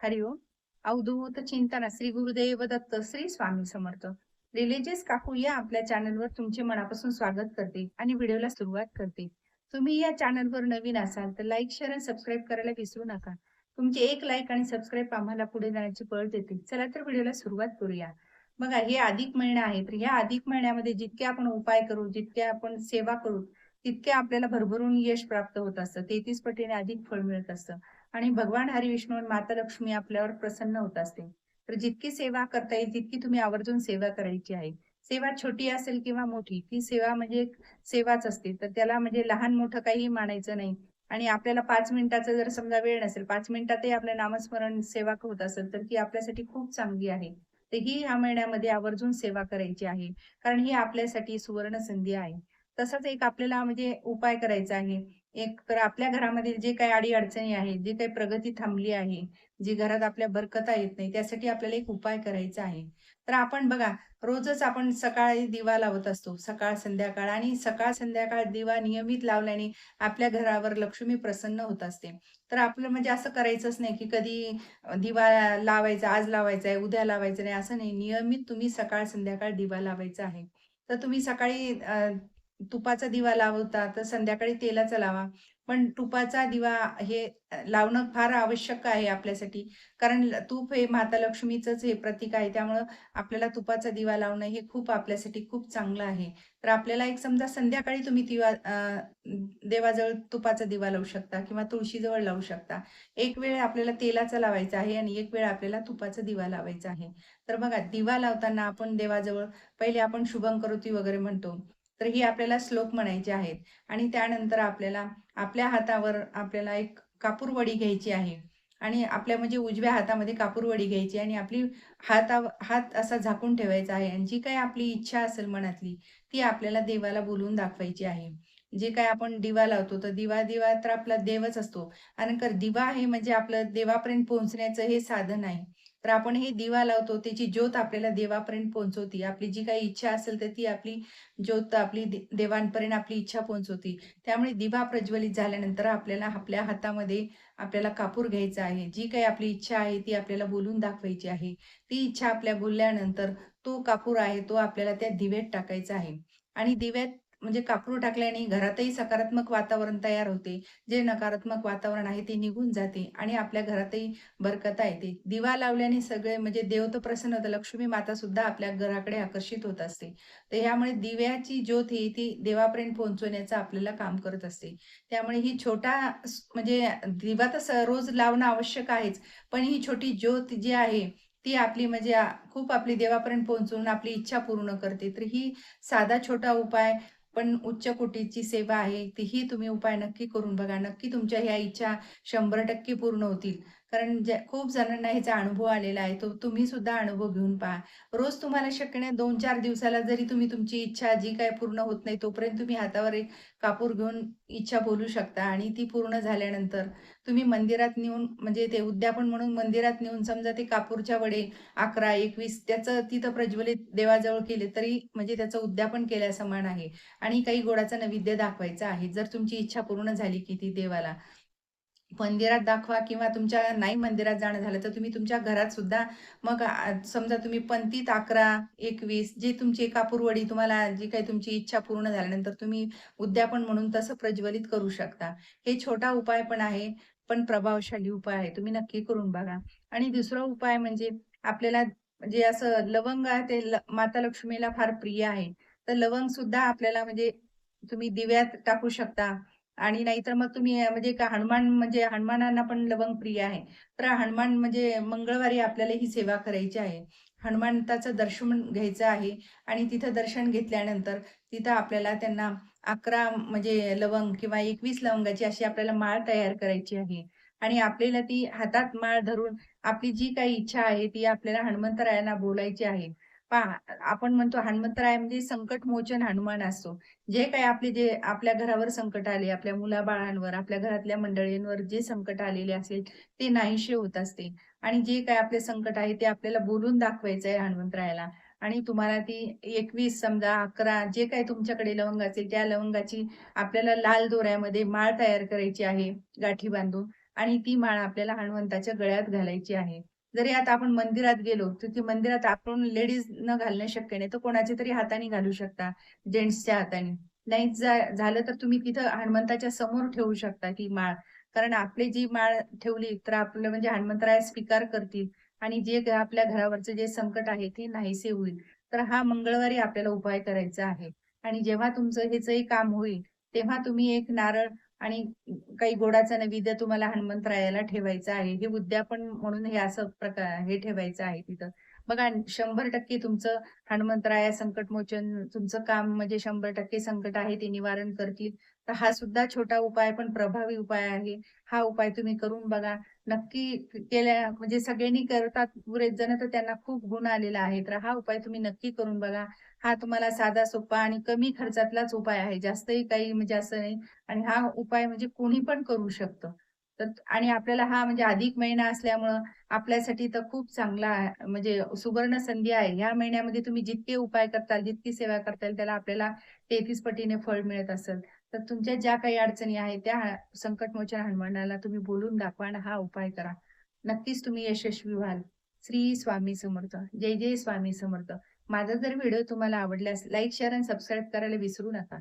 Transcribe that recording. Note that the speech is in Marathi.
हरिओम. अवधूत चिंतन श्री गुरुदेव दत्त श्री स्वामी समर्थ. रिलीजियस काकू या आपल्या चॅनलवर तुमचे मनापासून स्वागत करते आणि व्हिडिओला सुरुवात करते. तुम्ही या चॅनलवर नवीन असाल तर लाईक शेअर आणि सबस्क्राईब करायला विसरू नका. तुमचे एक लाईक आणि सबस्क्राईब आम्हाला पुढे जाण्याची बळ देते. चला तर व्हिडिओला सुरुवात करूया. बघा, हे अधिक महिना आहे, तर ह्या अधिक महिन्यामध्ये जितके आपण उपाय करू, जितके आपण सेवा करू, तितके आपल्याला भरभरून यश प्राप्त होत असतं. 33 पटीने अधिक फळ मिळत असतं. आणि भगवान हरी विष्णू आणि माता लक्ष्मी आपल्यावर प्रसन्न होत असते. तर जितकी सेवा करता येईल तितकी तुम्ही आवर्जून सेवा करायची आहे. सेवा छोटी असेल किंवा मोठी, ती सेवा म्हणजे एक सेवाच असते. तर त्याला म्हणजे लहान मोठं काही मानायचं नाही. आणि आपल्याला 5 मिनिटाचा जर समजा वेळ नसेल, 5 मिनिटातही आपलं नामस्मरण सेवा होत असेल, तर ती आपल्यासाठी खूप चांगली आहे. तर ही ह्या महिन्यामध्ये आवर्जून सेवा करायची आहे. कारण ही आपल्यासाठी सुवर्ण संधी आहे. तसाच एक आपल्याला म्हणजे उपाय करायचा आहे. एक तर आपल्या घरामध्ये जे काही अडी-अडचणी आहेत, जी काही प्रगती थांबली आहे, जी घरात आपल्या बरकता येत नाही, त्यासाठी आपल्याला एक उपाय करायचा आहे. तर आपण बघा, रोजच आपण सकाळी दिवा लावत असतो, सकाळ-संध्याकाळ आणि सकाळ-संध्याकाळ दिवा नियमित लावल्याने आपल्या घरावर लक्ष्मी प्रसन्न होत असते. तर आपलं म्हणजे असं करायचंच नाही, की कधी दिवा लावायचा, आज लावायचा आहे, उद्या लावायचा नाही, असं नाही. नियमित तुम्ही सकाळ-संध्याकाळ दिवा लावायचा आहे. तर तुम्ही सकाळी तुपाचा दिवा लावता, तर संध्याकाळी तेलाचा लावा. पण तुपाचा दिवा हे लावणं फार आवश्यक आहे आपल्यासाठी. कारण तूप हे माता लक्ष्मीचंच हे प्रतीक आहे. त्यामुळं आपल्याला तुपाचा दिवा लावणं हे खूप आपल्यासाठी खूप चांगलं आहे. तर आपल्याला एक समजा संध्याकाळी तुम्ही देवाजवळ तुपाचा दिवा लावू शकता किंवा तुळशीजवळ लावू शकता. एक वेळ आपल्याला तेलाचा लावायचा आहे आणि एक वेळ आपल्याला तुपाचा दिवा लावायचा आहे. तर बघा, दिवा लावताना आपण देवाजवळ पहिले आपण शुभं करोती वगैरे म्हणतो. तर ही आपल्याला श्लोक म्हणायचे आहेत आणि त्यानंतर आपल्या हातावर आपल्याला एक कापूरवडी घ्यायची आहे आणि आपल्या म्हणजे उजव्या हातामध्ये कापूरवडी घ्यायची आणि आपली हात असा झाकून ठेवायचा आहे आणि जी काही आपली इच्छा असेल मनातली, ती आपल्याला देवाला बोलून दाखवायची आहे. जे काही आपण दिवा लावतो, तर दिवा तर आपला देवच असतो. कारण दिवा आहे म्हणजे आपलं देवापर्यंत पोहोचण्याचं हे साधन आहे. तर आपण हे दिवा लावतो, त्याची ज्योत आपल्याला देवापर्यंत पोहोचवते. आपली जी काही इच्छा असेल, तर ती आपली ज्योत आपली देवांपर्यंत आपली इच्छा पोहोचवते. त्यामुळे दिवा प्रज्वलित झाल्यानंतर आपल्याला आपल्या हातामध्ये आपल्याला कापूर घ्यायचा आहे. जी काही आपली इच्छा आहे ती आपल्याला बोलून दाखवायची आहे. ती इच्छा आपल्या बोलल्यानंतर तो कापूर आहे तो आपल्याला त्या दिव्यात टाकायचा आहे. आणि दिव्यात म्हणजे कापूर टाकल्याने घरातही सकारात्मक वातावरण तयार होते. जे नकारात्मक वातावरण आहे ते निघून जाते आणि आपल्या घरातही बरकता येते. दिवा लावल्याने सगळे म्हणजे देव तर प्रसन्न होतं. लक्ष्मी माता सुद्धा आपल्या घराकडे आकर्षित होत असते. तर ह्यामुळे दिव्याची ज्योत ही ती देवापर्यंत पोहोचवण्याचं आपल्याला काम करत असते. त्यामुळे ही छोटा म्हणजे दिवा तर रोज लावणं आवश्यक आहेच. पण ही छोटी ज्योत जी आहे, ती आपली म्हणजे खूप आपली देवापर्यंत पोहोचवून आपली इच्छा पूर्ण करते. तर ही साधा छोटा उपाय पण उच्च कोटीची सेवा आहे. तीही तुम्ही उपाय नक्की करून बघा. नक्की तुमच्या ह्या इच्छा 100% पूर्ण होतील. कारण खूप जणांना ह्याचा अनुभव आलेला आहे. तो तुम्ही सुद्धा अनुभव घेऊन पहा. रोज तुम्हाला शक्य नाही 2-4 दिवसाला जरी तुम्ही तुमची इच्छा जी काही पूर्ण होत नाही, तोपर्यंत तुम्ही हातावर एक कापूर घेऊन इच्छा बोलू शकता आणि ती पूर्ण झाल्यानंतर तुम्ही मंदिरात नेऊन म्हणजे ते उद्यापन म्हणून मंदिरात नेऊन समजा ते कापूरच्या वडे 11, 21 त्याचं तिथं प्रज्वलित देवाजवळ केले तरी म्हणजे त्याचं उद्यापन केल्यासमान आहे आणि काही गोडाचा नैवेद्य दाखवायचा आहे. जर तुमची इच्छा पूर्ण झाली की ती देवाला मंदिरात दाखवा किंवा तुमच्या नाही मंदिरात जाणं झालं, तर तुम्ही तुमच्या घरात सुद्धा मग समजा तुम्ही पंतीत 11, 21 जी तुमची कापूरवडी तुम्हाला जी काही तुमची इच्छा पूर्ण झाल्यानंतर तुम्ही उद्यापन म्हणून तसं प्रज्वलित करू शकता. हे छोटा उपाय पण आहे, पण प्रभावशाली उपाय आहे. तुम्ही नक्की करून बघा. आणि दुसरा उपाय म्हणजे आपल्याला म्हणजे असं लवंग आहे ते माता लक्ष्मीला फार प्रिय आहे. तर लवंग सुद्धा आपल्याला म्हणजे तुम्ही दिव्यात टाकू शकता आणि नाहीतर मग तुम्ही म्हणजे का हनुमान म्हणजे हनुमानांना पण लवंग प्रिय आहे. तर हनुमान म्हणजे मंगळवारी आपल्याला ही सेवा करायची आहे. हनुमंताचं दर्शन घ्यायचं आहे आणि तिथं दर्शन घेतल्यानंतर तिथं आपल्याला त्यांना 11 म्हणजे लवंग किंवा 21 लवंगाची अशी आपल्याला माळ तयार करायची आहे. आणि आपल्याला ती हातात माळ धरून आपली जी काही इच्छा आहे ती आपल्याला हनुमंतरायांना बोलायची आहे. पहा, आपण म्हणतो हनुमंतराय म्हणजे संकटमोचन हनुमान असतो. जे आपल्या घरावर संकट आले, आपल्या मुलाबाळांवर, आपल्या घरातल्या मंडळींवर जे संकट आलेले असेल, ते नाहीसे होत असते. आणि जे काही आपले संकट आहे, ते आपल्याला बोलून दाखवायचं आहे हनुमंतरायाला. आणि तुम्हाला ती 21 समजा 11 जे काही तुमच्याकडे लवंग असेल, त्या लवंगाची आपल्याला लाल दोऱ्यामध्ये माळ तयार करायची आहे, गाठी बांधून. आणि ती माळ आपल्याला हनुमंताच्या गळ्यात घालायची आहे. जरी आता आपण मंदिरात गेलो, तर ती मंदिरात आपण लेडीजनं घालणं शक्य नाही, तर कोणाच्या तरी हाताने घालू शकता, जेंट्सच्या हाताने. नाहीच झालं तर तुम्ही तिथं हनुमंताच्या समोर ठेवू शकता ती माळ. कारण आपली जी माळ ठेवली, तर आपलं म्हणजे हनुमंतराय स्वीकार करतील आणि जे आपल्या घरावरचं जे संकट आहे, ते नाहीसे होईल. तर हा मंगळवारी आपल्याला उपाय करायचा आहे. आणि जेव्हा तुमचं ह्याचंही काम होईल, तेव्हा तुम्ही एक नारळ आणि काही गोडाचा नैवेद्य तुम्हाला हनुमंतरायाला ठेवायचा आहे. हे उद्यापन म्हणून हे असं प्रकार हे ठेवायचं आहे तिथं. बघा 100% तुमचं हनुमंतराया संकटमोचन तुमचं काम म्हणजे 100% संकट आहे ते निवारण करतील. तर हा सुद्धा छोटा उपाय पण प्रभावी उपाय आहे. हा उपाय तुम्ही करून बघा. नक्की केल्या म्हणजे सगळ्यांनी करतात बरेच जण तर त्यांना खूप गुण आलेला आहे. तर हा उपाय तुम्ही नक्की करून बघा. हा तुम्हाला साधा, सोपा आणि कमी खर्चातलाच उपाय आहे. जास्तही काही म्हणजे असं नाही आणि हा उपाय म्हणजे कोणी पण करू शकतं. तर आणि आपल्याला हा म्हणजे अधिक महिना असल्यामुळं आपल्यासाठी तर खूप चांगला आहे म्हणजे सुवर्ण संधी आहे. ह्या महिन्यामध्ये तुम्ही जितके उपाय करताल, जितकी सेवा करताल त्याला आपल्याला 33 पटीने फळ मिळत असेल. तर तुमच्या ज्या काही अडचणी आहेत त्या संकटमोचन हनुमानाला तुम्ही बोलून दाखवा आणि हा उपाय करा. नक्कीच तुम्ही यशस्वी व्हाल. श्री स्वामी समर्थ. जय जय स्वामी समर्थ. माझा जर व्हिडिओ तुम्हाला आवडल्यास लाईक, शेअर आणि सबस्क्राईब करायला विसरू नका.